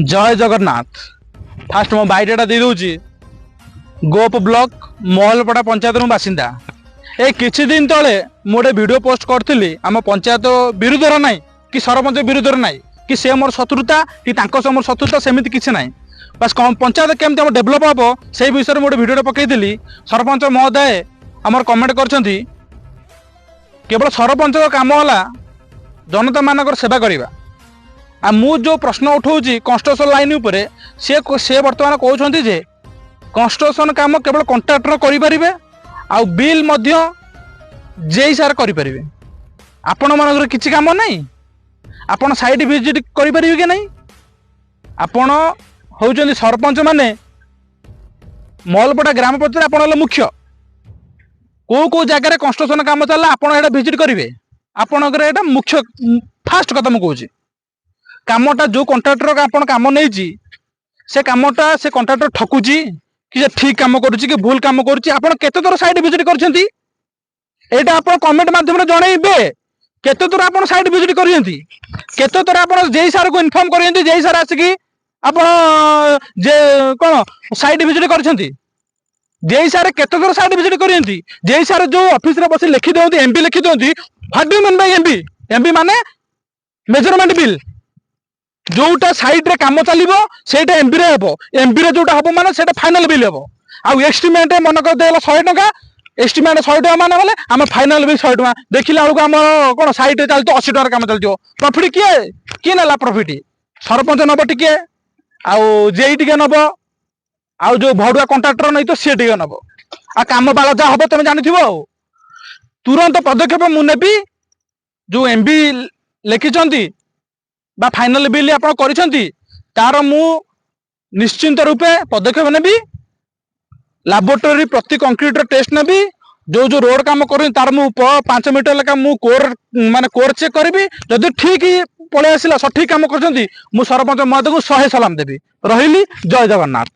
जय जगन्नाथ। फास्ट मो बायोडाटा दे दूची गोप ब्लॉक महलपड़ा पंचायत बासिंदा। ए किछि दिन तले मोटे वीडियो पोस्ट करथिली आम पंचायत विरुद्धर नाई कि सरपंच विरुद्धर नाई कि से मोर शत्रुता कि तांको से मोर शत्रुता सेमिति किछि नाई। बस पंचायत केमती हम डेभलप हम से विषय में गोटे वीडियो पकईली। सरपंच महोदय आमर कमेंट करछंती केवल सरपंच काम होला जनता मानकर सेवा करवा। आ मु जो प्रश्न उठाऊँगी कंस्ट्रक्शन लाइन उपरे से बर्तमान कहते जे कंस्ट्रक्शन काम केवल कंट्राक्टर करें आ बिल जेई सार करें। आपण मानकर किसी काम नहीं आपण साइड विजिट करें कि नहीं। आपण होउचंदी सरपंच माने महलपड़ा ग्राम पंचायत आपण मुख्य को जगह कंस्ट्रक्शन काम चलला आपण एटा विजिट करेंगे। आपणकर एटा मुख्य फास्ट कथा मु कहूँ कामटा जो कंट्राक्टर का आपण काम नहीं से कामटा से कंट्राक्टर ठकुची कि ठीक काम करुच्ची कि भूल काम करुच्ची आपण केते थर साइड विजिट करछंती एटा आपण कमेंट माध्यम जनइबे। केते थर आपण साइड विजिट करछंती केते थर आपण जेई सार को इन्फॉर्म करछंती जेई सार आसिकी आपण जे कोन साइड विजिट करछंती जेई सार केते थर साइड विजिट करछंती जेई सार जो ऑफिस रे बसी लिखि देउती एमबी लिखि देउती। What do you mean by MB? MB माने मेजरमेंट बिल जोटा साइड रे काम चलिबो सेटा एमबी रे हेबो। एमबी रे जोटा हबो माने सेटा फाइनल बिल हेबो। आ एस्टिमेट मन कर देला 100 टका एस्टिमेट 100 टका माने बोले हम फाइनल बिल 100 टका देखिला बेलको हम कोन साइड रे चलतो 80 टका काम चलतो। प्रॉफिट किए नेला प्रॉफिट सरपंच नबो टिके आ जेई टिके नबो आ जो भडुआ कॉन्ट्रैक्टर नै तो से टिके नबो। आ काम बाला जा हबो तमे जानिथिबो। तुरंत पदक्षेप मु नेबी जो एमबी लेखिचंती बा फाइनल बिल आप तार मु निश्चिंत रूपे पदक्षेप नेबी। लैबोरेटरी प्रति कंक्रीट टेस्ट नेबी। जो जो रोड काम कर तार मु 5 मीटर लेका मु कोर माने कोर चेक करी जदि ठीक पलि आसला सठिक काम कर सरपंच महोदय को 100 सलाम देवी। रही जय जगन्नाथ।